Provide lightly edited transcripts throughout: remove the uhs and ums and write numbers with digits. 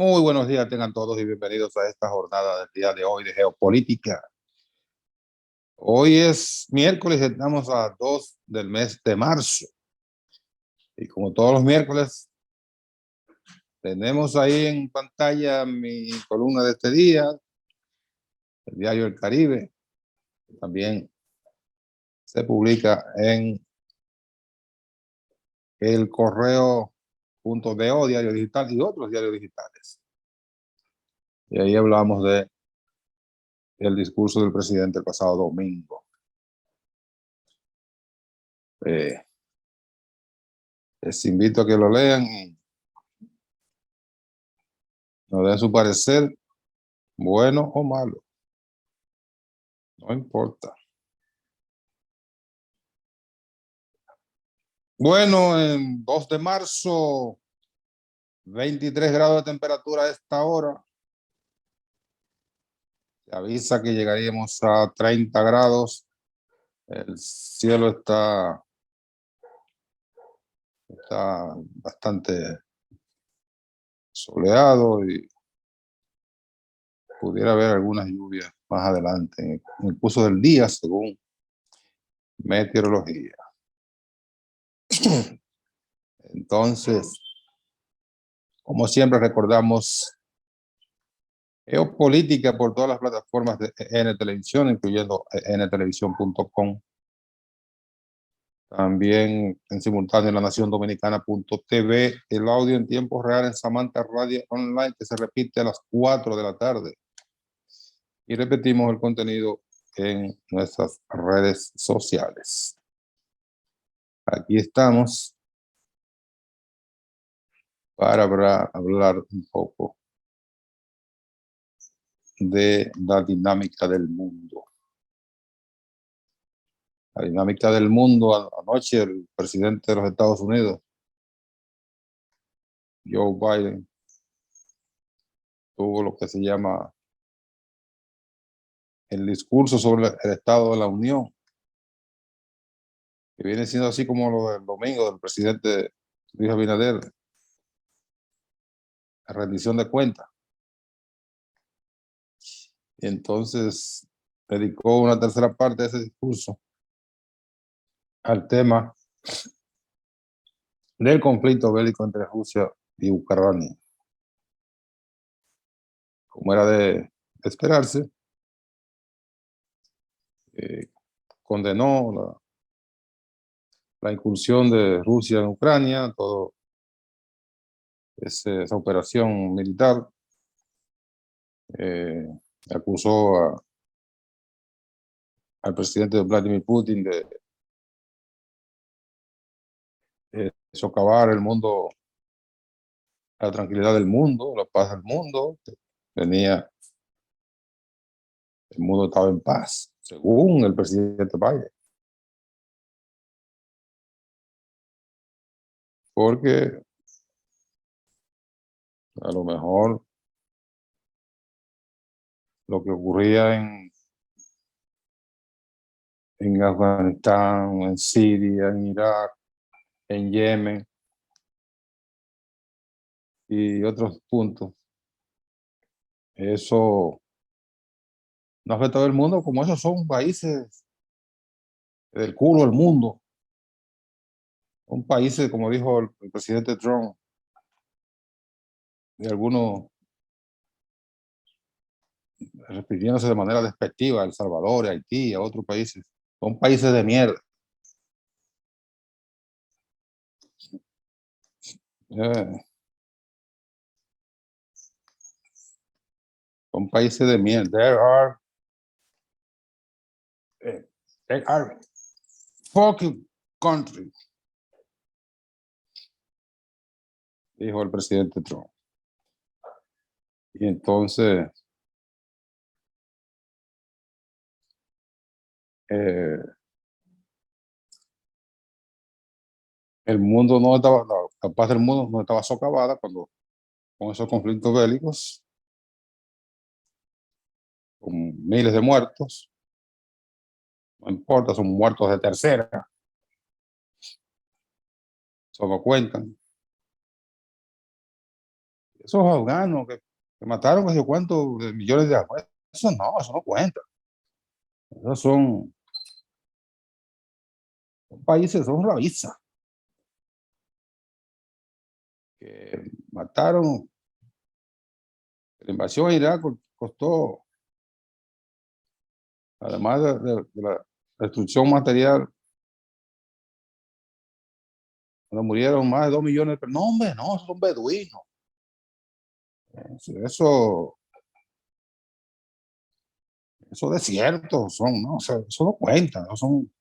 Muy buenos días tengan todos y bienvenidos a esta jornada del día de hoy de geopolítica. Hoy es miércoles, estamos a 2 del mes de marzo. Y como todos los miércoles, tenemos ahí en pantalla mi columna de este día, el diario El Caribe, que también se publica en el correo.do, diario digital y otros diarios digitales. Y ahí hablamos del discurso del presidente el pasado domingo. Les invito a que lo lean y nos den su parecer, bueno o malo, no importa. Bueno, en 2 de marzo, 23 grados de temperatura a esta hora. Se avisa que llegaríamos a 30 grados. El cielo está bastante soleado y pudiera haber algunas lluvias más adelante en el curso del día, según meteorología. Entonces, como siempre recordamos geopolítica por todas las plataformas de N Televisión, incluyendo ntelevisión.com. También en simultáneo en la Nación Dominicana.tv, el audio en tiempo real en Samantha Radio Online, que se repite a las 4 de la tarde. Y repetimos el contenido en nuestras redes sociales. Aquí estamos para hablar un poco de la dinámica del mundo. La dinámica del mundo, anoche el presidente de los Estados Unidos, Joe Biden, tuvo lo que se llama el discurso sobre el Estado de la Unión, que viene siendo así como lo del domingo del presidente Luis Abinader, la rendición de cuentas. Y entonces dedicó una tercera parte de ese discurso al tema del conflicto bélico entre Rusia y Ucrania. Como era de esperarse, condenó la incursión de Rusia en Ucrania, toda esa operación militar. Acusó al presidente Vladimir Putin de socavar el mundo, la tranquilidad del mundo, la paz del mundo. El mundo estaba en paz, según el presidente Biden. Porque a lo mejor lo que ocurría en Afganistán, en Siria, en Irak, en Yemen y otros puntos, eso no afecta al mundo, como esos son países del culo del mundo. Son países, como dijo el presidente Trump, de algunos refiriéndose de manera despectiva a El Salvador, a Haití, a otros países. Son países de mierda. Son países de mierda. There are fucking countries, dijo el presidente Trump. Y entonces, el mundo no estaba, la paz del mundo no estaba socavada con esos conflictos bélicos, con miles de muertos. No importa, son muertos de tercera. Eso no cuentan. esos afganos que mataron no sé cuántos millones de afganos, eso no cuenta. Esos son países, son raíces que mataron. La invasión a Irak costó, además de la destrucción material, cuando murieron más de 2 millones de personas. No, hombre, no, esos son beduinos. Eso, esos desiertos son, no, eso no cuenta. Eso son,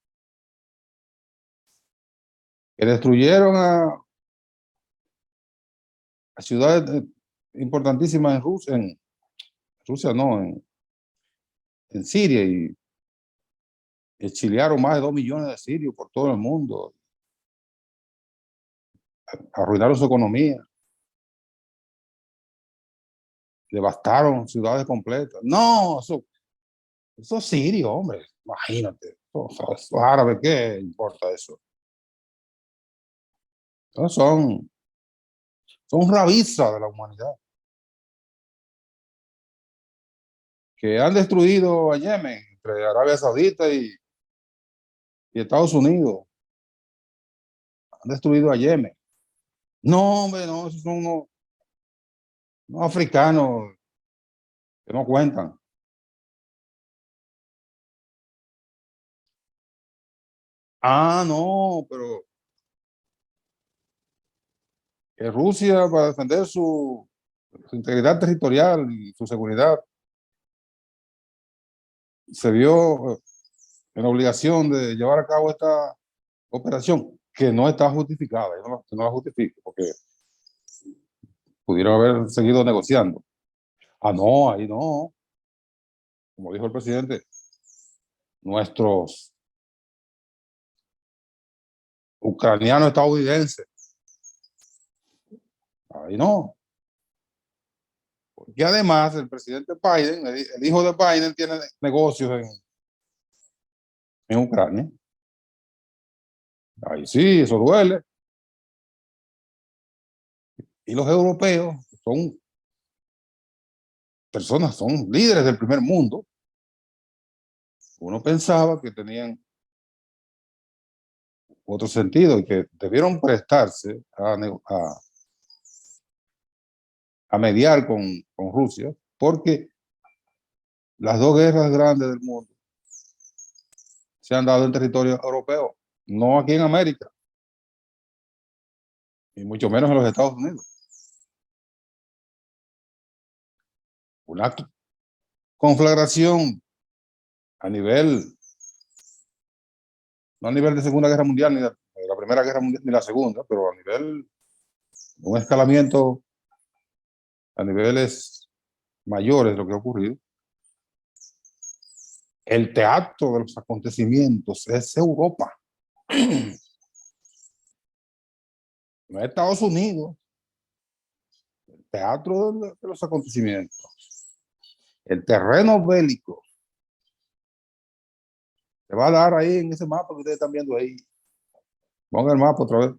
que destruyeron a ciudades importantísimas en Rusia no, en Siria, y exiliaron más de 2 millones de sirios por todo el mundo, arruinaron su economía, devastaron ciudades completas. No, eso es sirio, hombre, imagínate. Esos árabes, ¿qué importa eso? Esos son rabizas de la humanidad, que han destruido a Yemen, entre Arabia Saudita y Estados Unidos. Han destruido a Yemen. No, hombre, no, esos son unos africanos que no cuentan. Ah, no, pero que Rusia, para defender su integridad territorial y su seguridad, se vio en la obligación de llevar a cabo esta operación, que no está justificada. Yo no la justifico, porque pudieron haber seguido negociando. Ah, no, ahí no. Como dijo el presidente, nuestros ucranianos estadounidenses, ahí no. Porque además el presidente Biden, el hijo de Biden, tiene negocios en Ucrania. Ahí sí, eso duele. Y los europeos son personas, son líderes del primer mundo. Uno pensaba que tenían otro sentido y que debieron prestarse a mediar con Rusia, porque las dos guerras grandes del mundo se han dado en territorio europeo, no aquí en América, y mucho menos en los Estados Unidos. Una conflagración a nivel, no a nivel de Segunda Guerra Mundial, ni de la Primera Guerra Mundial, ni la Segunda, pero a nivel de un escalamiento a niveles mayores de lo que ha ocurrido. El teatro de los acontecimientos es Europa, no es Estados Unidos. El teatro de los acontecimientos, el terreno bélico, se va a dar ahí en ese mapa que ustedes están viendo ahí. Pongan el mapa otra vez.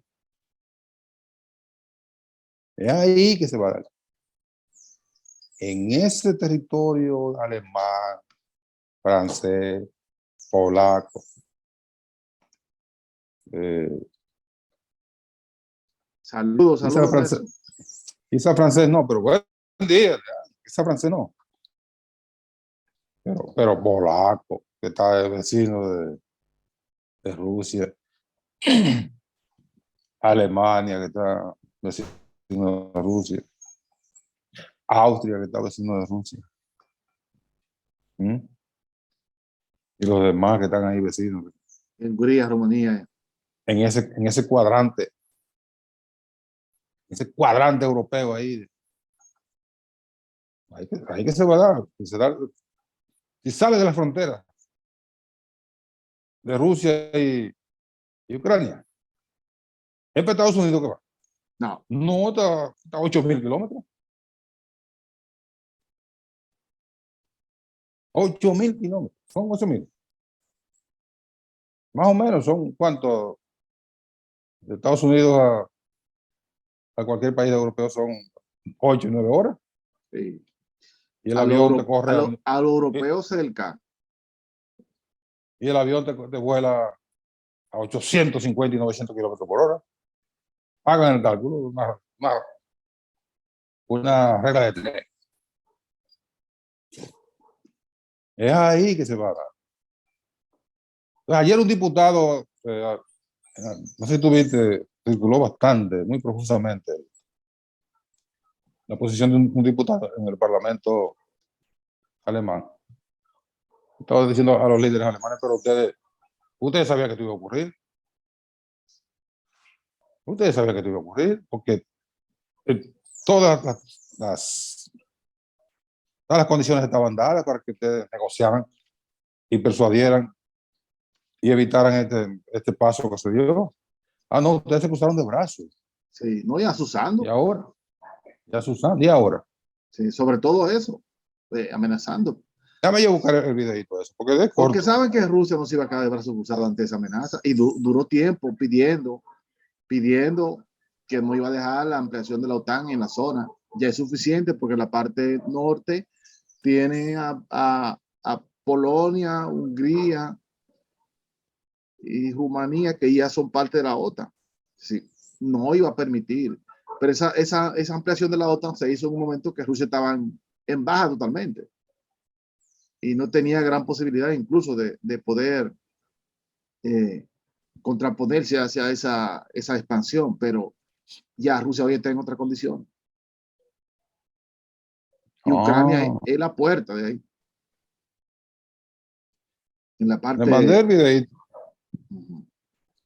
Es ahí que se va a dar. En ese territorio alemán, francés, polaco, Saludos, quizá saludos. francés, quizá francés no, pero buen día, quizá francés no. Pero polaco, que está vecino de Rusia, Alemania, que está vecino de Rusia, Austria, que está vecino de Rusia. ¿Mm? Y los demás que están ahí vecinos. Hungría, Rumanía. En ese cuadrante europeo ahí. Ahí que se va a dar. Si sale de la frontera de Rusia y Ucrania, ¿es para Estados Unidos que va? No. No, está a 8.000 kilómetros. 8.000 kilómetros. Son 8.000. Más o menos son cuántos de Estados Unidos a cualquier país europeo son 8 y 9 horas. Sí. Y el avión te corre a los europeos cerca. y el avión te vuela a 850 y 900 kilómetros por hora. Hagan el cálculo, una regla de 3. Es ahí que se va a dar. Entonces, ayer un diputado, no sé si tú viste, circuló bastante, muy profusamente, la posición de un diputado en el Parlamento alemán. Estaba diciendo a los líderes alemanes, pero ustedes sabían que esto iba a ocurrir. Ustedes sabían que esto iba a ocurrir, porque todas las condiciones estaban dadas para que ustedes negociaran y persuadieran y evitaran este paso que se dio. Ah, no, ustedes se cruzaron de brazos. Sí, no, y asusando. Y ahora, ya Susana, y ahora. Sí, sobre todo eso, amenazando. Déjame yo buscar el videito de eso, porque es corto. Porque saben que Rusia no se iba a quedar de brazos cruzados ante esa amenaza y duró tiempo pidiendo que no iba a dejar la ampliación de la OTAN en la zona. Ya es suficiente porque la parte norte tiene a Polonia, Hungría y Rumanía, que ya son parte de la OTAN. Sí, no iba a permitir. Pero esa ampliación de la OTAN se hizo en un momento que Rusia estaba en baja totalmente. Y no tenía gran posibilidad incluso de poder contraponerse hacia esa expansión. Pero ya Rusia hoy está en otra condición. Y Ucrania es la puerta de ahí. En la parte... Le mandé el videito.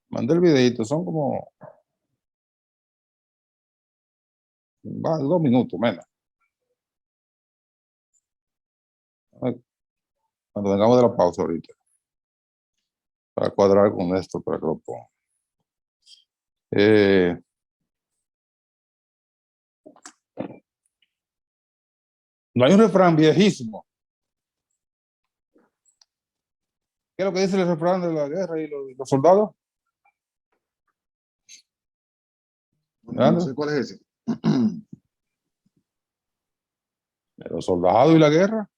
Mandé el videito, son como 2 minutos menos. Cuando vengamos de la pausa ahorita, para cuadrar con esto, para que lo ponga. No hay un refrán viejísimo. ¿Qué es lo que dice el refrán de la guerra y los soldados? No sé cuál es ese. Los soldados y la guerra.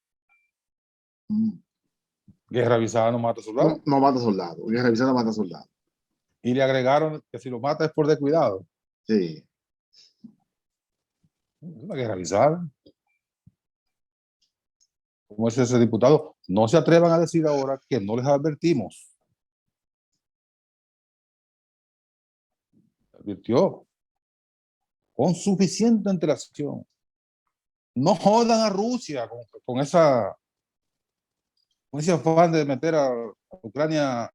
Guerra avisada no mata soldados. No mata soldados. Guerra avisada no mata soldados. Y le agregaron que si lo mata es por descuidado. Sí. Es una guerra avisada. Como es ese diputado, no se atrevan a decir ahora que no les advertimos. Advirtió con suficiente antelación. No jodan a Rusia con ese afán de meter a Ucrania.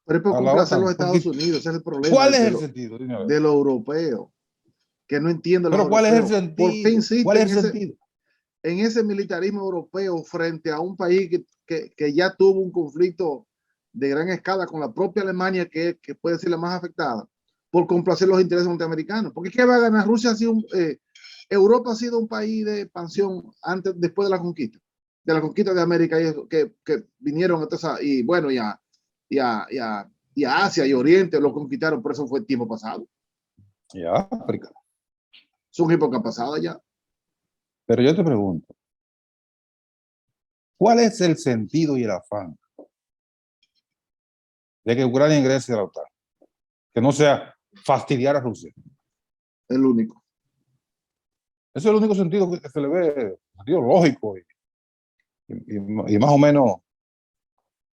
Pero es por complacer a los Estados Unidos, ese es el problema. ¿Cuál es el sentido? De lo europeo, que no entienden los Pero ¿cuál europeos. es el sentido? Por fin insisten ¿Cuál es el sentido? En ese militarismo europeo frente a un país que ya tuvo un conflicto de gran escala con la propia Alemania, que puede ser la más afectada, por complacer los intereses norteamericanos. Porque ¿qué va a ganar? Rusia ha sido Europa ha sido un país de expansión después de la conquista de América, y que vinieron entonces, y bueno, y a Asia y Oriente lo conquistaron, por eso fue el tiempo pasado. Y a África. Son épocas pasadas ya. Pero yo te pregunto, ¿cuál es el sentido y el afán de que Ucrania ingrese a la OTAN? Que no sea fastidiar a Rusia. El único. Ese es el único sentido que se le ve, sentido lógico y más o menos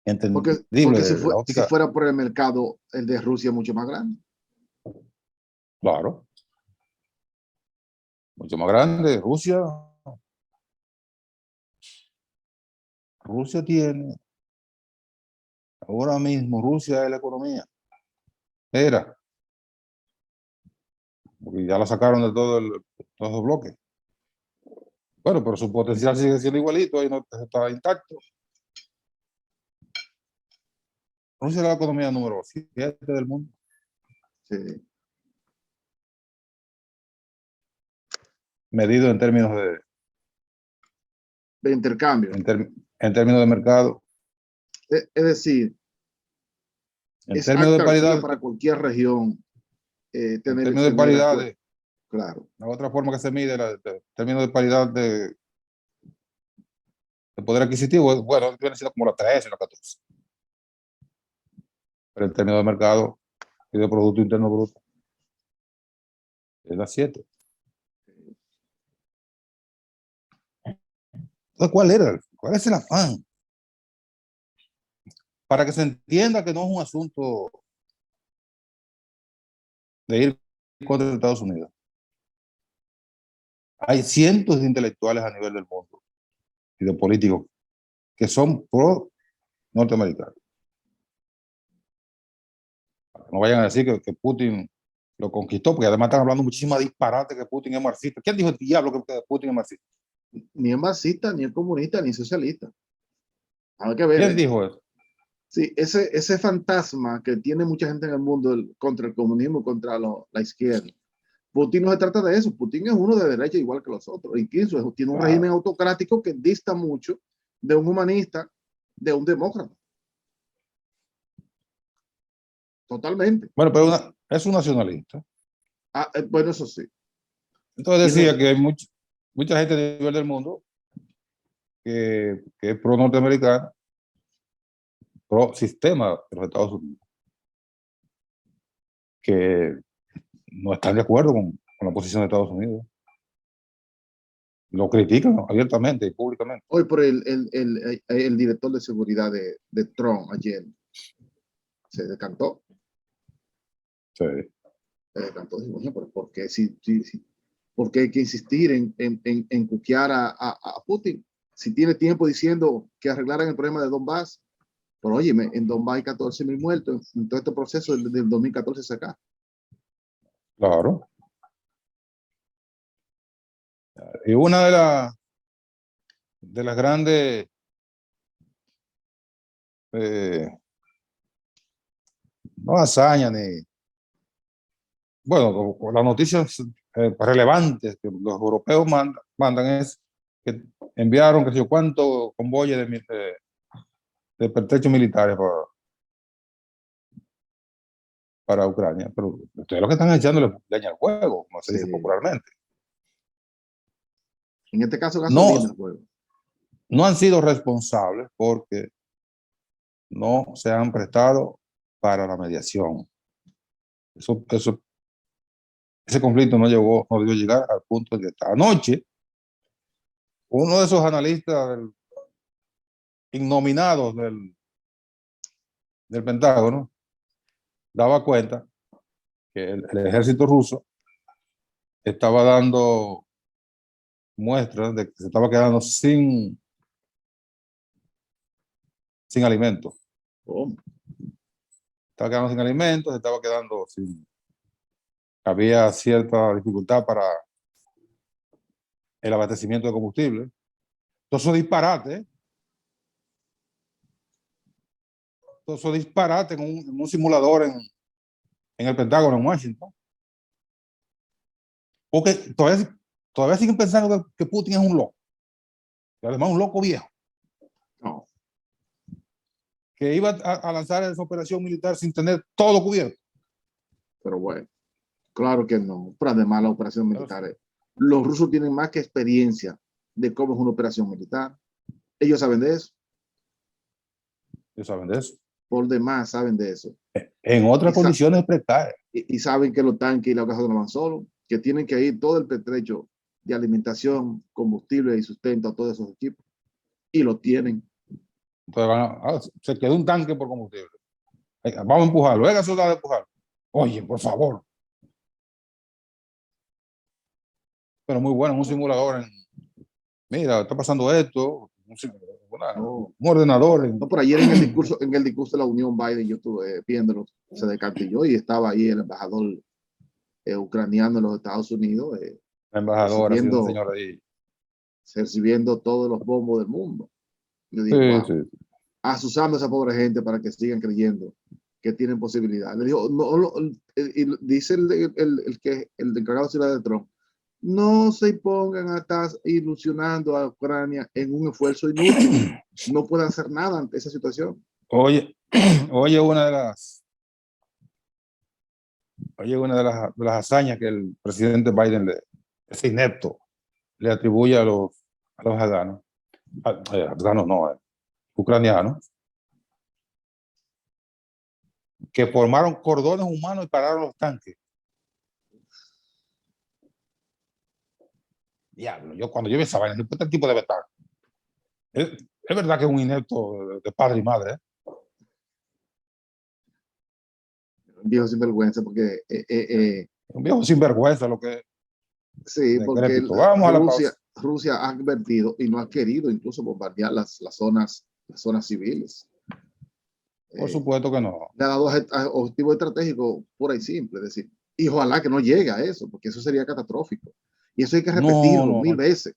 entendible. Porque si fuera por el mercado, el de Rusia es mucho más grande. Claro. Mucho más grande. Rusia tiene, ahora mismo, Rusia es la economía. Era. Porque ya la sacaron de todos los bloques. Bueno, pero su potencial sigue siendo igualito, ahí no está intacto. Rusia es la economía número 7 del mundo. Sí. Medido en términos de intercambio. En términos de mercado. Es decir, en términos de paridad. Para cualquier región. En términos de paridad. Claro. La otra forma que se mide el término de paridad de poder adquisitivo, bueno, viene siendo como la 13 o la 14. Pero el término de mercado y de Producto Interno Bruto es la 7. Entonces, ¿cuál es el afán? Para que se entienda que no es un asunto de ir contra Estados Unidos. Hay cientos de intelectuales a nivel del mundo y de políticos que son pro norteamericanos. No vayan a decir que Putin lo conquistó, porque además están hablando muchísima disparate que Putin es marxista. ¿Quién dijo el diablo que Putin es marxista? Ni es marxista, ni es comunista, ni socialista. Hay que ver. ¿Quién dijo eso? Sí, ese fantasma que tiene mucha gente en el mundo contra el comunismo, contra la izquierda. Putin no se trata de eso. Putin es uno de derecha igual que los otros. Incluso tiene un régimen autocrático que dista mucho de un humanista, de un demócrata. Totalmente. Bueno, pero es un nacionalista. Bueno, eso sí. Entonces decía que hay mucha gente a nivel del mundo que es pro norteamericana, pro sistema de los Estados Unidos, que no están de acuerdo con la posición de Estados Unidos. Lo critican abiertamente y públicamente. Hoy por el director de seguridad de Trump ayer se decantó. Sí. Se decantó. ¿Por qué, ¿por qué hay que insistir en cuquear a Putin? Si tiene tiempo diciendo que arreglaran el problema de Donbass, pero óyeme, en Donbass hay 14,000 muertos en todo este proceso del 2014 hacia acá. Claro. Y una de las grandes no hazañas ni bueno, las noticias relevantes que los europeos mandan es que enviaron que sé yo cuánto convoyes de pertrechos militares para Ucrania, pero ustedes lo que están echándole leña al fuego, como se dice popularmente. En este caso, gasolina. No han sido responsables porque no se han prestado para la mediación. Ese conflicto no debió llegar al punto de que esta anoche uno de esos analistas innominados del Pentágono daba cuenta que el ejército ruso estaba dando muestras de que se estaba quedando sin alimentos. Estaba quedando sin alimentos, se estaba quedando sin... Había cierta dificultad para el abastecimiento de combustible. Todo eso disparate. Todo eso disparate en un simulador en el Pentágono en Washington. Porque todavía siguen pensando que Putin es un loco. Y además un loco viejo. No. Que iba a lanzar esa operación militar sin tener todo cubierto. Pero bueno, claro que no. Pero además las operaciones militares, los rusos tienen más que experiencia de cómo es una operación militar. Ellos saben de eso. Ellos saben de eso. Por demás saben de eso. En otras condiciones precarias. Y saben que los tanques y las casas no van solos, que tienen que ir todo el pertrecho de alimentación, combustible y sustento a todos esos equipos. Y lo tienen. Entonces se quedó un tanque por combustible. Vamos a empujarlo. Venga, soldado, a empujarlo. Oye, por favor. Pero muy bueno, un simulador. Mira, está pasando esto. Un ordenador. No, por ayer en el discurso de la Unión Biden, yo estuve viéndolo, se decantilló y estaba ahí el embajador ucraniano en los Estados Unidos. El embajador, un señor ahí. Recibiendo todos los bombos del mundo. Yo digo, wow, asusando a esa pobre gente para que sigan creyendo que tienen posibilidad. Le dijo, dice el encargado de ciudad de Trump, no se pongan a estar ilusionando a Ucrania en un esfuerzo inútil. No puede hacer nada ante esa situación. Oye, una Oye, una de las hazañas que el presidente Biden, ese inepto, le atribuye a los afganos, afganos no, ucranianos, que formaron cordones humanos y pararon los tanques. Diablo, cuando yo vi esa vaina, este tipo debe estar. Es verdad que es un inepto de padre y madre, ¿eh? Un viejo sinvergüenza, porque Un viejo sinvergüenza, lo que sí, porque decrépito. Vamos a la pausa. Rusia ha advertido y no ha querido incluso bombardear las zonas civiles. Por supuesto que no. Le ha dado objetivos estratégicos pura y simple, es decir, y ojalá que no llegue a eso, porque eso sería catastrófico. Y eso hay que repetirlo mil veces.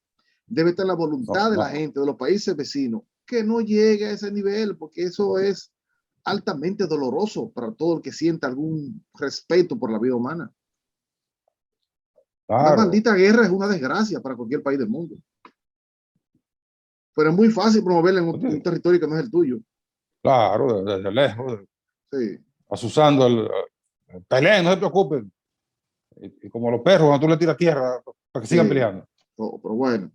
Debe estar la voluntad de la gente, de los países vecinos, que no llegue a ese nivel, porque eso es altamente doloroso para todo el que sienta algún respeto por la vida humana. Claro. Una maldita guerra es una desgracia para cualquier país del mundo. Pero es muy fácil promoverla en un territorio que no es el tuyo. Claro, desde lejos. Sí. Asusando peleen, no se preocupen. Y como los perros, cuando tú le tiras tierra, para que sigan peleando. Oh, pero bueno.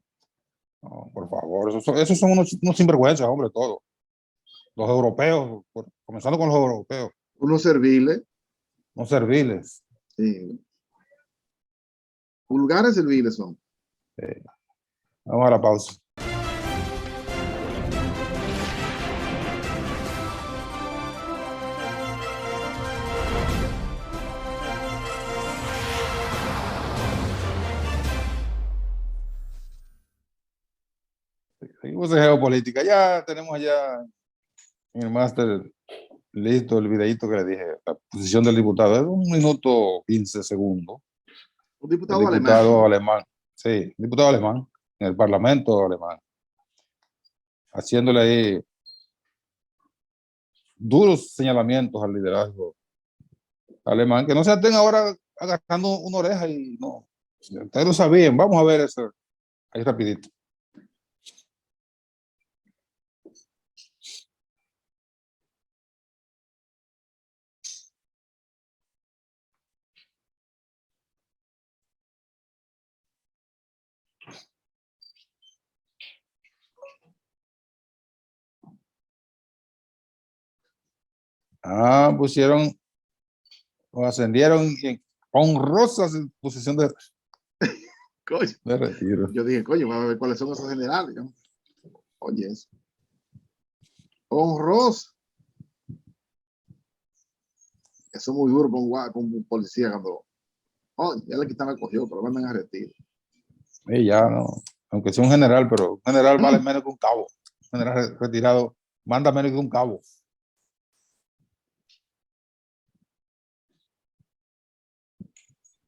No, por favor, esos son unos sinvergüenzas, hombre, todos. Los europeos, comenzando con los europeos. Unos serviles. No serviles. Sí. Vulgares serviles son. Sí. Vamos a la pausa. Seguimos en geopolítica. Ya tenemos allá en el máster listo el videito que le dije. La posición del diputado es 1 minuto 15 segundos. Un diputado alemán. Sí, un diputado alemán en el parlamento alemán. Haciéndole ahí duros señalamientos al liderazgo alemán, que no se estén ahora agarrando una oreja y no. Ustedes lo sabían. Vamos a ver eso ahí rapidito. Pusieron o ascendieron en honrosas posición de retiro. Yo dije, coño, vamos a ver cuáles son esos generales. Oye, eso. Honroso. Eso es muy duro con un policía cuando ya le quitan la cogió, pero mandan a retiro. Ya no, aunque sea un general, pero un general vale menos que un cabo. Un general retirado manda menos que un cabo.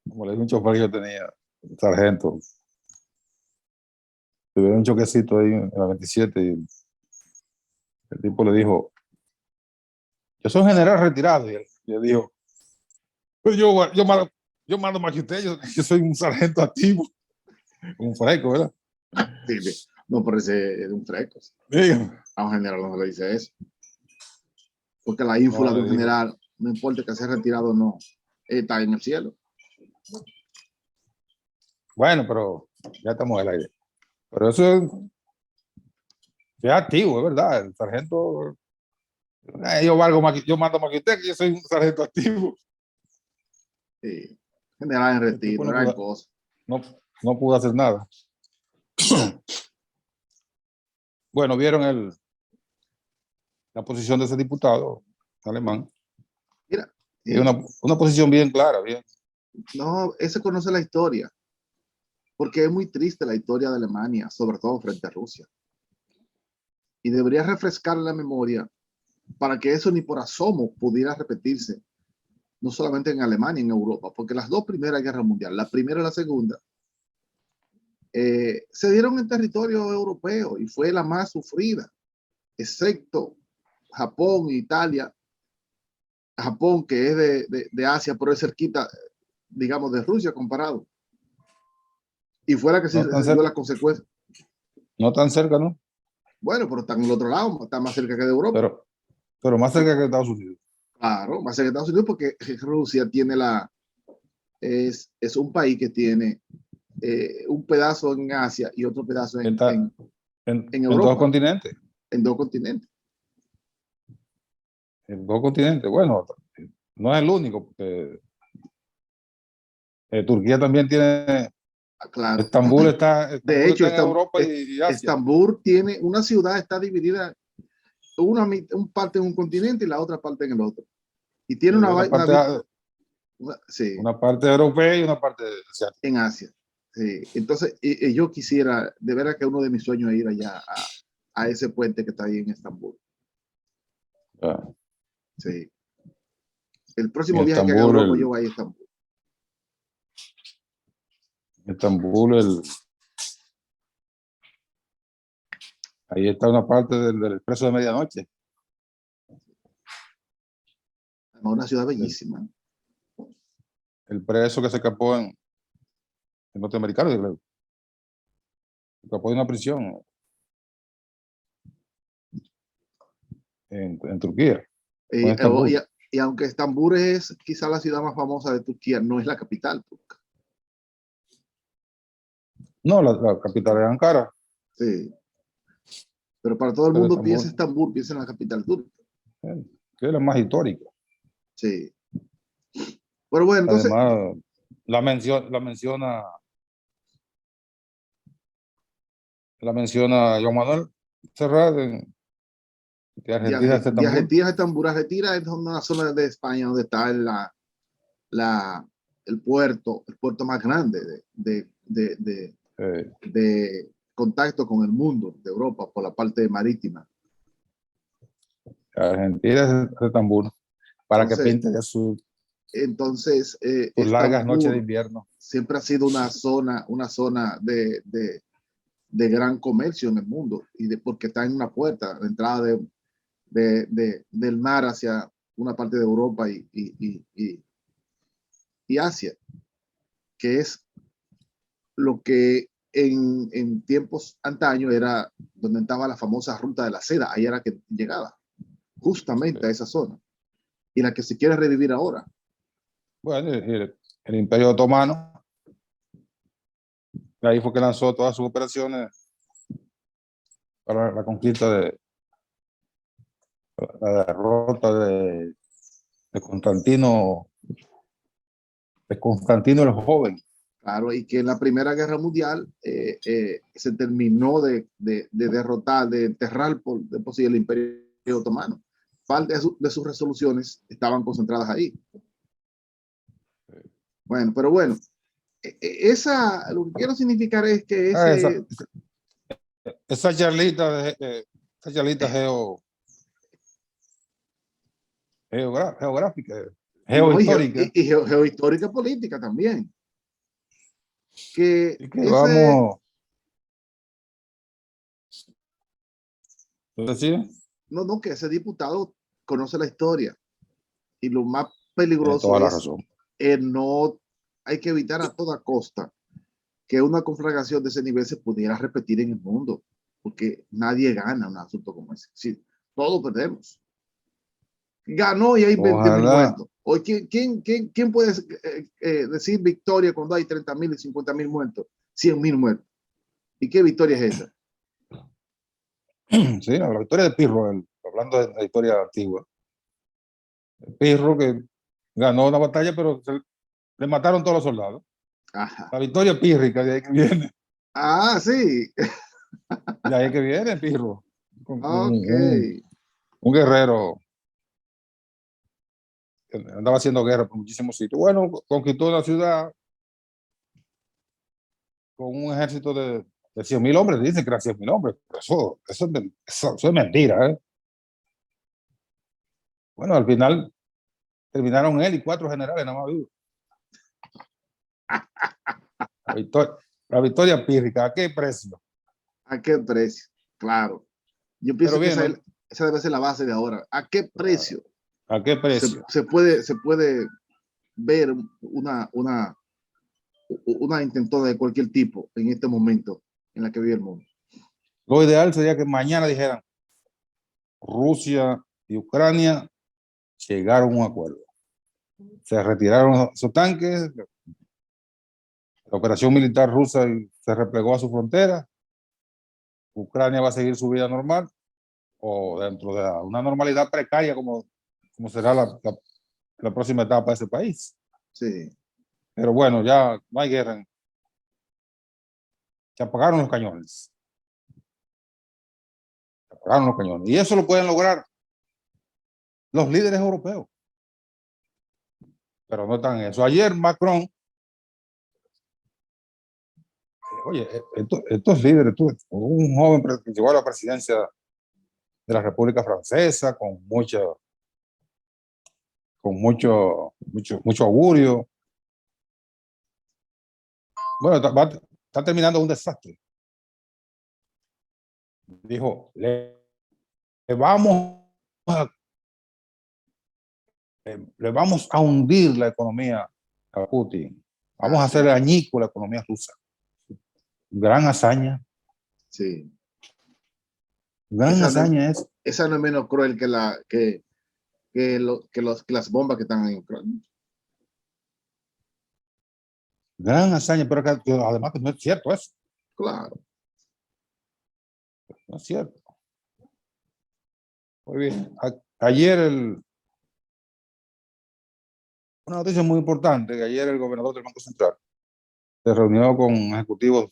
Como le dije un chofer que yo tenía, un sargento, tuvieron un choquecito ahí en la 27 y el tipo le dijo, yo soy un general retirado, y él le dijo, pues yo mando más que usted, yo soy un sargento activo, un fresco, ¿verdad? Sí, no, pero ese es un fresco. A un general no se le dice eso. Porque la ínfula de un general, no importa que sea retirado o no, está en el cielo. Bueno, pero ya estamos en el aire. Pero eso es activo, es verdad. El sargento, yo mando más que usted, que yo soy un sargento activo. Sí. General en retiro, gran cosa. No pudo hacer nada. Bueno, vieron la posición de ese diputado alemán. Mira, es una posición bien clara, bien. No, ese conoce la historia, porque es muy triste la historia de Alemania, sobre todo frente a Rusia. Y debería refrescar la memoria para que eso ni por asomo pudiera repetirse, no solamente en Alemania, en Europa, porque las dos primeras guerras mundiales, la primera y la segunda, se dieron en territorio europeo y fue la más sufrida, excepto Japón e Italia. Japón, que es de Asia, pero es cerquita, digamos, de Rusia comparado. Y fuera que se dio las consecuencias. No tan cerca, ¿no? Bueno, pero está en el otro lado, está más cerca que de Europa. Pero más cerca que Estados Unidos. Claro, más cerca de Estados Unidos porque Rusia tiene la es un país que tiene un pedazo en Asia y otro pedazo Está en en dos Europa, continentes. en dos continentes. En dos continentes. Bueno, no es el único, porque Turquía también tiene. Ah, claro. De Estambul hecho, está en Europa y Asia. Estambul tiene una ciudad, está dividida, un parte en un continente y la otra parte en el otro. Y tiene sí, una parte europea y una parte asiática. en Asia. Sí. Entonces, yo quisiera, de veras que uno de mis sueños es ir allá a ese puente que está ahí en Estambul. Ah, Sí. El en próximo viaje que haga a Estambul, Europa, yo voy a Estambul. ahí está una parte del Expreso de Medianoche. Una ciudad El, bellísima. el preso que se escapó en norteamericano, se escapó de una prisión en Turquía, o en Estambul. Y aunque Estambul es quizá la ciudad más famosa de Turquía, no es la capital turca. No, la capital es Ankara, Sí. Pero para todo el pero mundo piensa Estambul, Estambul, piensa en la capital turca. que es la más histórica. Sí. Pero bueno, entonces, Además, la menciona Joan Manuel Serrat, que Argentina es de Estambul. Argentina a Estambul, Argentina es una zona de España donde está la, el puerto más grande Eh, de contacto con el mundo de Europa por la parte marítima. Argentina es Estambul, para que Entonces, pinte de sus largas noches de Estambul invierno. siempre ha sido una zona de gran comercio en el mundo porque está en una puerta, la entrada del mar hacia una parte de Europa y Asia, que es lo que en tiempos antaños era donde estaba la famosa ruta de la seda, ahí era que llegaba, justamente a esa zona, y la que se quiere revivir ahora. Bueno, el Imperio Otomano, ahí fue que lanzó todas sus operaciones para la conquista la derrota de Constantino, el Joven. Claro, y que en la Primera Guerra Mundial se terminó de derrotar, de enterrar por sí el Imperio Otomano. Parte de sus resoluciones estaban concentradas ahí. Bueno, pero bueno, lo que quiero significar es que Ah, esa charlita, esa charlita geográfica, y, no, geohistórica, geohistórica política también, que y que vamos, ¿sí? no, que ese diputado conoce la historia y lo más Tiene peligroso toda la es razón. no, hay que evitar a toda costa que una conflagración de ese nivel se pudiera repetir en el mundo, porque nadie gana un asunto como ese. Sí, todos perdemos. Ganó y hay 20.000 Ojalá, muertos. Hoy, ¿quién puede decir victoria cuando hay 30.000 y 50.000 muertos, 100.000 muertos? ¿Y qué victoria es esa? sí, la victoria de Pirro, hablando de la historia antigua. Pirro que ganó una batalla, pero le mataron todos los soldados. Ajá. La victoria pírrica, de ahí que viene. Ah, sí. De ahí que viene Pirro. Ok. Un guerrero que andaba haciendo guerra por muchísimos sitios. Bueno, conquistó una ciudad con un ejército de 100.000 hombres. Dicen que eran 100.000 hombres, pero eso es mentira, ¿eh? Bueno, al final terminaron él y 4 generales nada más vivos. La victoria pírrica, ¿a qué precio? ¿A qué precio? Claro. Yo Pero pienso que bien, ¿no? esa debe ser la base de ahora. ¿A qué precio ¿A qué precio? se puede ver una intentona de cualquier tipo en este momento en la que vive el mundo? Lo ideal sería que mañana dijeran Rusia y Ucrania llegaron a un acuerdo. Se retiraron sus tanques, la operación militar rusa se replegó a su frontera, Ucrania va a seguir su vida normal o dentro de una normalidad precaria como será la próxima etapa de ese país. Sí, Pero bueno, ya no hay guerra. Se apagaron los cañones. Se apagaron los cañones. Y eso lo pueden lograr los líderes europeos. Pero no están en eso. Ayer Macron, oye, estos líderes, un joven que llegó a la presidencia de la República Francesa con mucho augurio. Bueno, está terminando un desastre. Dijo, le vamos a hundir la economía a Putin. Vamos a hacer añico la economía rusa. Gran hazaña. sí. Gran hazaña es. Esa no es menos cruel que las bombas que están en Ucrania. Gran hazaña, pero además que no es cierto eso. Claro. No es cierto. Muy bien. Ayer una noticia muy importante, que ayer el gobernador del Banco Central se reunió con ejecutivos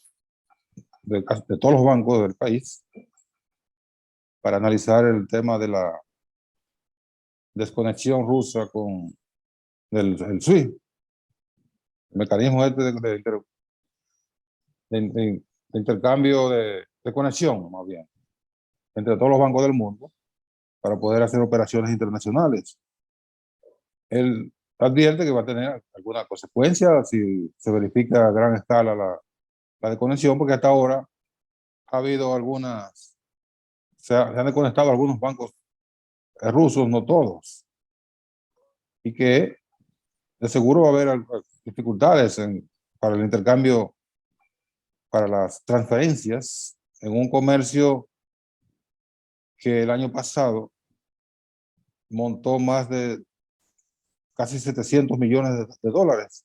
de todos los bancos del país para analizar el tema de la desconexión rusa con el SWIFT, el mecanismo este de intercambio de conexión, más bien, entre todos los bancos del mundo para poder hacer operaciones internacionales. Él advierte que va a tener alguna consecuencia si se verifica a gran escala la desconexión, porque hasta ahora ha habido se han desconectado algunos bancos rusos, no todos, y que de seguro va a haber dificultades para el intercambio, para las transferencias en un comercio que el año pasado montó más de casi 700 millones de dólares.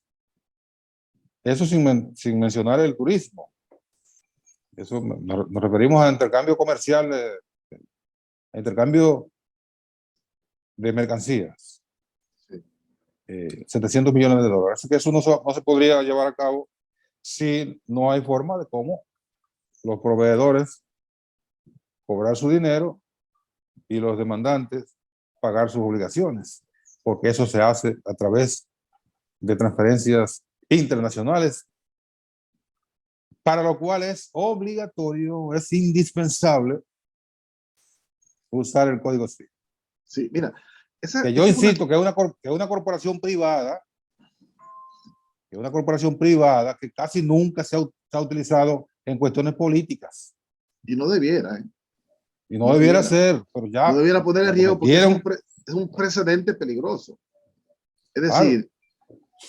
Eso sin mencionar el turismo. Eso nos referimos a intercambio comercial, a intercambio de mercancías. Sí. 700 millones de dólares. Así que eso no se podría llevar a cabo si no hay forma de cómo los proveedores cobrar su dinero y los demandantes pagar sus obligaciones, porque eso se hace a través de transferencias internacionales, para lo cual es obligatorio, es indispensable usar el código SWIFT. Sí, mira, que yo insisto que es una corporación privada, que casi nunca se ha utilizado en cuestiones políticas. Y no debiera, ¿eh? Y no debiera ser, pero ya. No debiera poner en riesgo porque es un precedente peligroso. Es decir,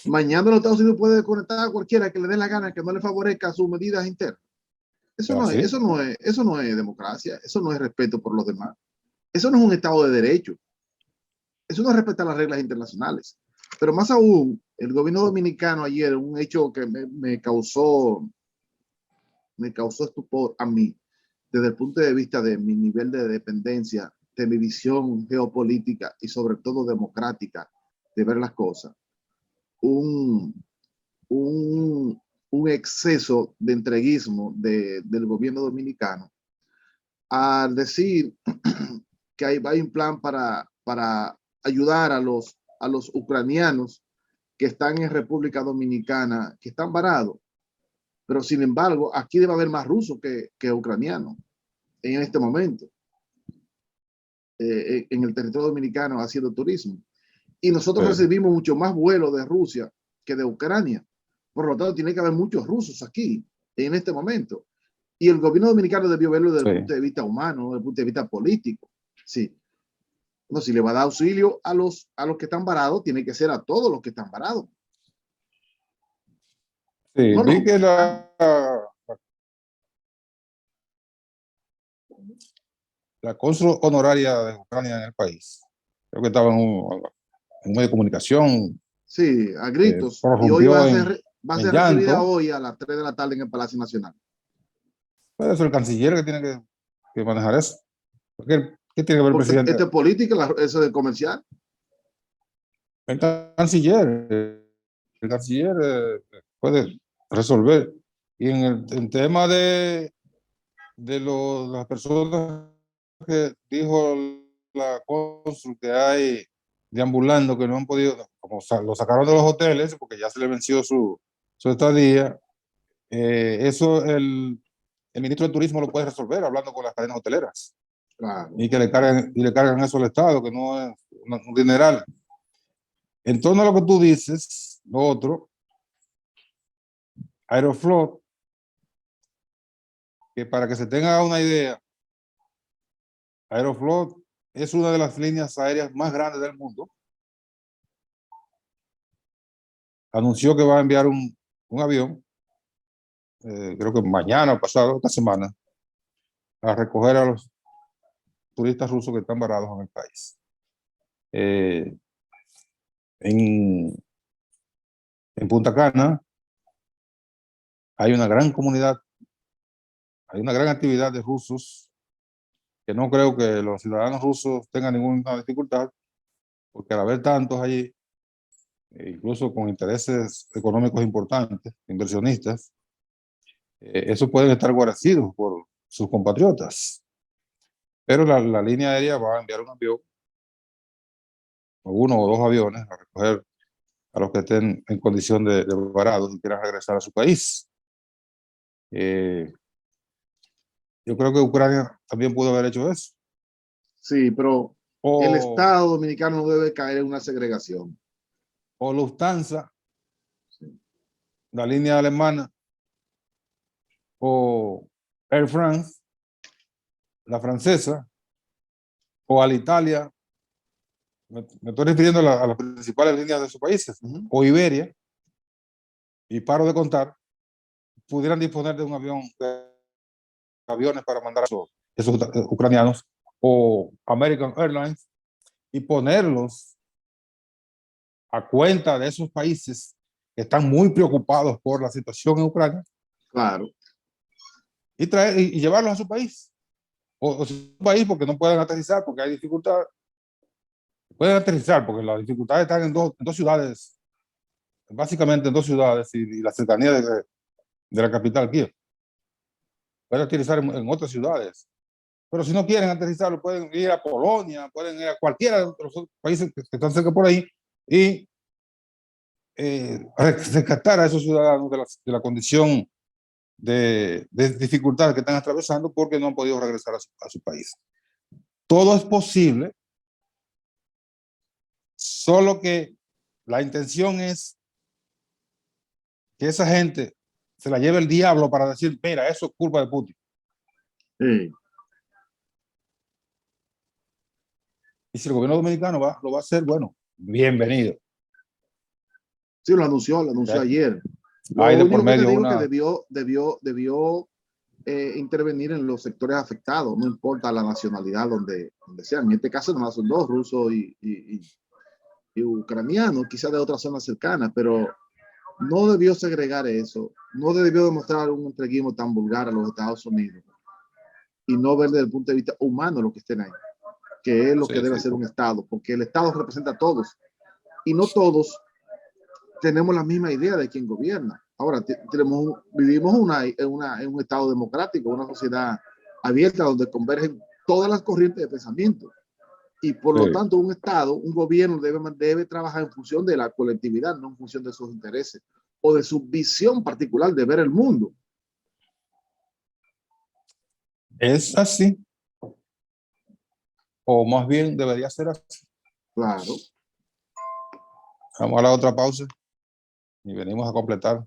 mañana los Estados Unidos puede desconectar a cualquiera que le dé la gana, que no le favorezca sus medidas internas. Eso no es democracia, eso no es respeto por los demás. Eso no es un Estado de Derecho. Eso no respeta las reglas internacionales. Pero más aún, el gobierno dominicano ayer, un hecho que me causó estupor a mí, desde el punto de vista de mi nivel de dependencia, de mi visión geopolítica y sobre todo democrática de ver las cosas, un exceso de entreguismo del gobierno dominicano al decir que hay un plan para ayudar a los ucranianos que están en República Dominicana, que están varados. Pero sin embargo, aquí debe haber más rusos que ucranianos en este momento, en el territorio dominicano haciendo turismo. Y nosotros recibimos mucho más vuelos de Rusia que de Ucrania. Por lo tanto, tiene que haber muchos rusos aquí en este momento. Y el gobierno dominicano debió verlo desde el punto de vista humano, desde el punto de vista político. Sí. No, si le va a dar auxilio a los que están varados, tiene que ser a todos los que están varados. Sí, no, vi que la cónsul honoraria de Ucrania en el país, creo que estaba en un medio de comunicación. Sí, a gritos. Y hoy va a ser Va a en ser recibida llanto. hoy a las 3 de la tarde en el Palacio Nacional. Puede ser el canciller que tiene que manejar eso. ¿Qué tiene que ver el Porque presidente? esto es política, eso de comercial. El canciller, el canciller puede resolver. Y en el tema de las personas que dijo la cónsul que hay deambulando, que no han podido, como lo sacaron de los hoteles porque ya se le venció su estadía, eso el ministro de Turismo lo puede resolver hablando con las cadenas hoteleras Claro. y que le cargan eso al Estado, que no es un dineral. En torno a lo que tú dices, lo otro, Aeroflot, que para que se tenga una idea, Aeroflot es una de las líneas aéreas más grandes del mundo. Anunció que va a enviar un avión, creo que mañana o pasado, esta semana, a recoger a los turistas rusos que están varados en el país. En, en Punta Cana hay una gran comunidad, hay una gran actividad de rusos, que no creo que los ciudadanos rusos tengan ninguna dificultad, porque al haber tantos allí, incluso con intereses económicos importantes, inversionistas, esos pueden estar guarecidos por sus compatriotas. Pero la línea aérea va a enviar un avión, o uno o dos aviones, a recoger a los que estén en condición de varados y quieran regresar a su país. Yo creo que Ucrania también pudo haber hecho eso. Sí, pero el O, Estado dominicano no debe caer en una segregación. o Lufthansa, Sí. la línea alemana, o Air France, la francesa, o Alitalia, me estoy refiriendo a las principales líneas de sus países, o Iberia, y paro de contar, pudieran disponer de un avión, de aviones para mandar a esos ucranianos, o American Airlines, y ponerlos a cuenta de esos países que están muy preocupados por la situación en Ucrania, Claro. y traer y llevarlos a su país. O su país porque no pueden aterrizar, porque hay dificultad. Pueden aterrizar porque las dificultades están en dos ciudades, básicamente en dos ciudades y la cercanía de la capital, Kiev. Pueden aterrizar en otras ciudades. Pero si no quieren aterrizar, pueden ir a Polonia, pueden ir a cualquiera de los otros países que están cerca por ahí y rescatar a esos ciudadanos de la condición de dificultad que están atravesando porque no han podido regresar a su país. Todo es posible, solo que la intención es que esa gente se la lleve el diablo para decir, mira, eso es culpa de Putin. Sí. Y si el gobierno dominicano lo va a hacer, bueno, bienvenido. Sí, lo anunció ayer. Lo Hay de por único que te medio digo es una... que debió intervenir en los sectores afectados, no importa la nacionalidad donde sean. En este caso, nomás son dos, rusos y ucranianos, quizás de otras zonas cercanas, pero no debió segregar eso, no debió demostrar un entreguismo tan vulgar a los Estados Unidos y no ver desde el punto de vista humano lo que estén ahí, que es lo que Sí, debe sí. hacer un Estado, porque el Estado representa a todos y no todos tenemos la misma idea de quién gobierna. Ahora, vivimos en un Estado democrático, una sociedad abierta donde convergen todas las corrientes de pensamiento. Y por lo Sí. tanto, un Estado, un gobierno debe trabajar en función de la colectividad, no en función de sus intereses o de su visión particular de ver el mundo. Es así, o más bien debería ser así. Claro. Vamos a la otra pausa y venimos a completar.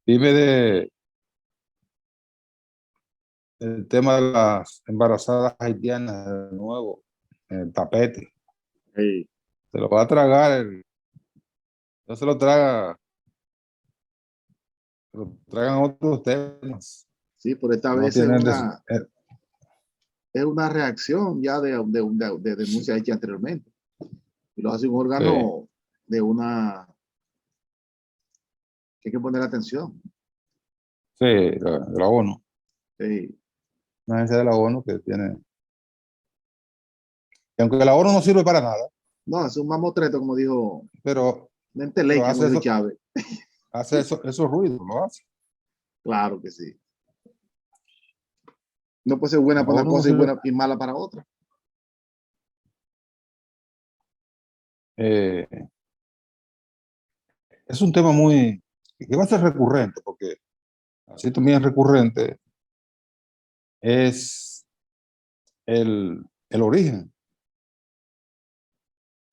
Dime el tema de las embarazadas haitianas de nuevo, en el tapete. Sí. Se lo va a tragar, no se lo traga pero traigan otros temas. Sí, pero esta No vez tienen es una reacción ya de denuncia hecha anteriormente. Y lo hace un sí, órgano de una que hay que poner atención. sí, de la ONU, Sí. una agencia de la ONU que tiene, que aunque la ONU no sirve para nada, No, es un mamotreto, como dijo pero, Mente pero Leche, como dijo Chávez. hace esos ruidos, lo hace. Claro que sí. No puede ser buena La para una ONU no cosa y sirve. buena y mala para otra. eh, es un tema muy, que va a ser recurrente, porque así también recurrente es el origen,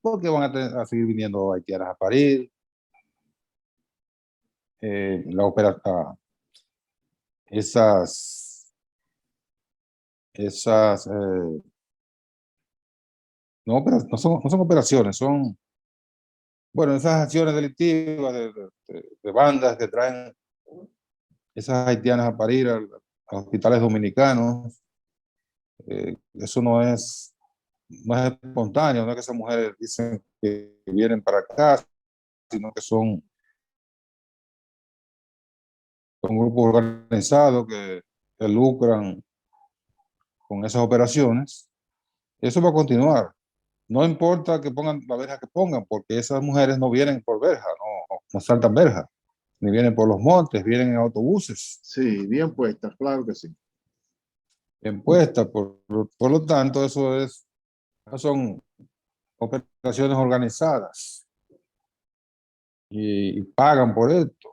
porque van a seguir viniendo haitianas a parir, la opera, esas, no, no son operaciones, son, bueno, esas acciones delictivas de bandas que traen esas haitianas a parir a hospitales dominicanos. Eso no es espontáneo, no es que esas mujeres dicen que vienen para acá, sino que son grupos organizados que lucran con esas operaciones. Eso va a continuar. No importa que pongan la verja que pongan, porque esas mujeres no vienen por verja, no saltan verja, ni vienen por los montes, vienen en autobuses, Sí, bien puesta, claro que sí. en puestas. Por lo tanto, son operaciones organizadas y pagan por esto,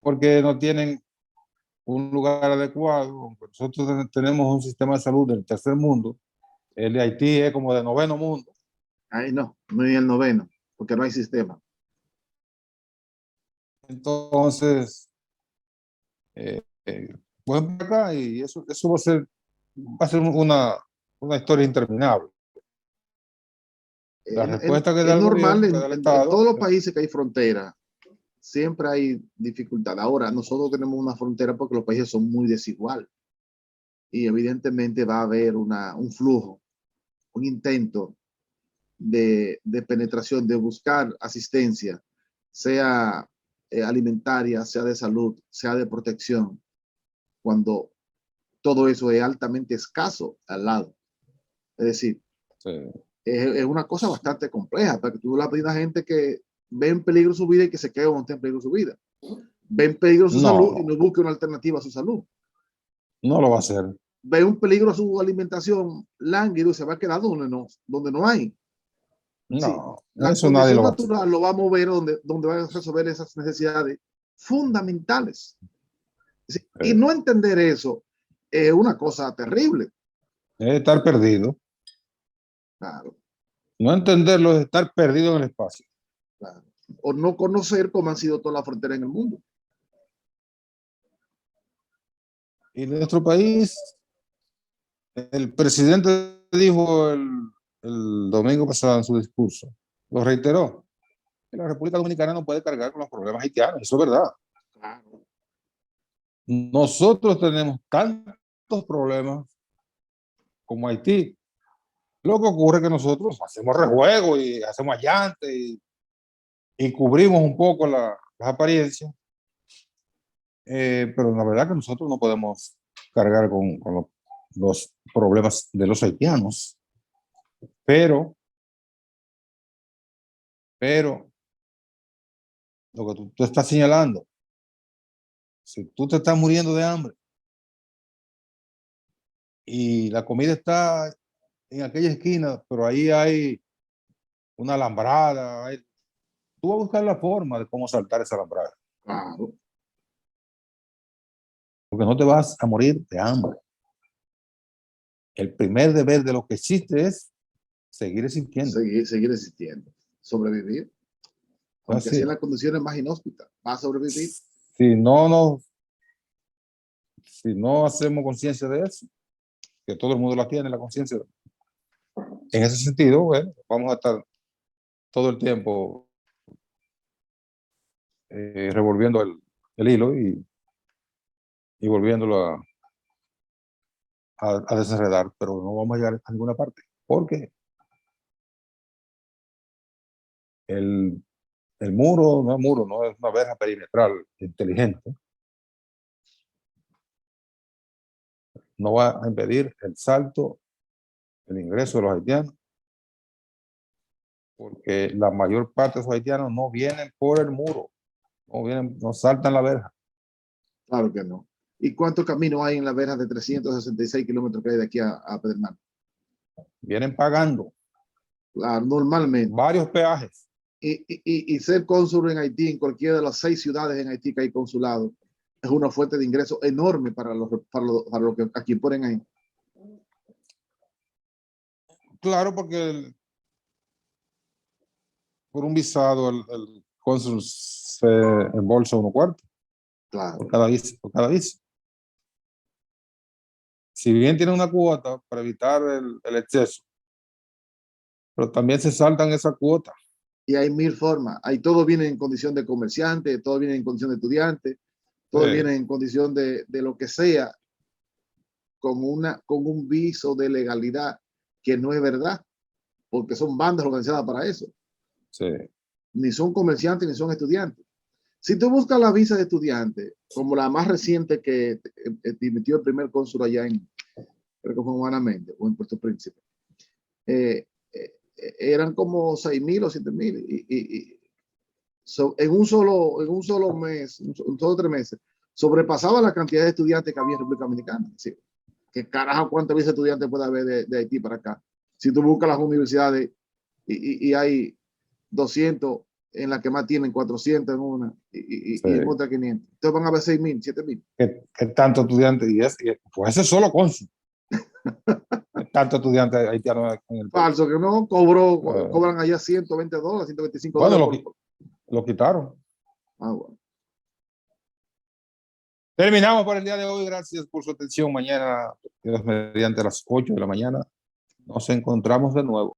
porque no tienen un lugar adecuado. Nosotros tenemos un sistema de salud del tercer mundo, el de Haití es como de noveno mundo. Ahí no, no es el noveno, porque no hay sistema. Entonces, eh, eh, pueden para acá y eso va a ser una historia interminable. La respuesta que da Es el normal gobierno, que da el en todos Estado, los países que hay frontera, siempre hay dificultad. Ahora, nosotros tenemos una frontera porque los países son muy desiguales y evidentemente va a haber un flujo, un intento de penetración, de buscar asistencia, sea alimentaria, sea de salud, sea de protección, cuando todo eso es altamente escaso al lado. Es decir, sí, es una cosa bastante compleja, porque tú le pides a gente que ve en peligro su vida y que se quede donde esté en peligro su vida. Ve en peligro su no, salud y no, no busque una alternativa a su salud. no lo va a hacer. Ve un peligro a su alimentación lánguido y se va a quedar donde no hay. Sí, No, la eso nadie condición lo va a hacer. natural lo va a mover donde va a resolver esas necesidades fundamentales. Sí, y Eh, no entender eso es una cosa terrible. es estar perdido. Claro, No entenderlo es estar perdido en el espacio. claro. O no conocer cómo han sido todas las fronteras en el mundo. Y en nuestro país, el presidente dijo el domingo pasado en su discurso, lo reiteró, que la República Dominicana no puede cargar con los problemas haitianos. Eso es verdad. Claro. Nosotros tenemos tantos problemas como Haití. Lo que ocurre es que nosotros hacemos rejuego y hacemos allante y cubrimos un poco las apariencias, pero la verdad que nosotros no podemos cargar con los problemas de los haitianos. Pero, pero, lo que tú estás señalando, si tú te estás muriendo de hambre y la comida está en aquella esquina, pero ahí hay una alambrada, tú vas a buscar la forma de cómo saltar esa alambrada, Claro. porque no te vas a morir de hambre. El primer deber de lo que existe es seguir existiendo. Seguir existiendo. Sobrevivir. Aunque sea en Así, las condiciones más inhóspitas. Va a sobrevivir. si no, no, si no hacemos conciencia de eso, que todo el mundo la tiene, la conciencia, en ese sentido, bueno, vamos a estar todo el tiempo revolviendo el hilo y volviéndolo a desenredar, pero no vamos a llegar a ninguna parte, porque el muro no es muro, no es una verja perimetral inteligente, no va a impedir el salto, el ingreso de los haitianos, porque la mayor parte de los haitianos no vienen por el muro, no saltan la verja. Claro que no. ¿Y cuántos caminos hay en la verja de 366 kilómetros que hay de aquí a Pedernal? Vienen pagando Claro, normalmente. varios peajes. Y ser cónsul en Haití, en cualquiera de las 6 ciudades en Haití que hay consulado, es una fuente de ingreso enorme para los que aquí ponen ahí. Claro, porque por un visado el cónsul se embolsa 1/4 Claro. por cada visa. Si bien tiene una cuota para evitar el exceso, pero también se saltan esa cuota. Y hay 1000 formas. Ahí todo viene en condición de comerciante, todo viene en condición de estudiante, todo viene en condición de lo que sea, con un viso de legalidad que no es verdad, porque son bandas organizadas para eso. Sí. Ni son comerciantes ni son estudiantes. Si tú buscas la visa de estudiante, como la más reciente que emitió el primer cónsul allá creo que fue en Guanamende o en Puerto Príncipe, eran como 6,000 o 7,000 en un solo mes, un solo 3 meses, sobrepasaba la cantidad de estudiantes que había en República Dominicana. ¿Sí? ¿Qué carajo cuántas veces estudiantes puede haber de Haití para acá? Si tú buscas las universidades y hay 200 en la que más tienen 400 en una y en otra 500. Entonces van a haber 6,000, 7,000. ¿Qué tanto estudiante? Pues ese es solo cónsul. Tanto estudiante haitiano en el país. Falso, que no cobran allá $120, $125. Bueno, lo quitaron. Bueno. Terminamos por el día de hoy. Gracias por su atención. Mañana, mediante las 8 de la mañana, nos encontramos de nuevo.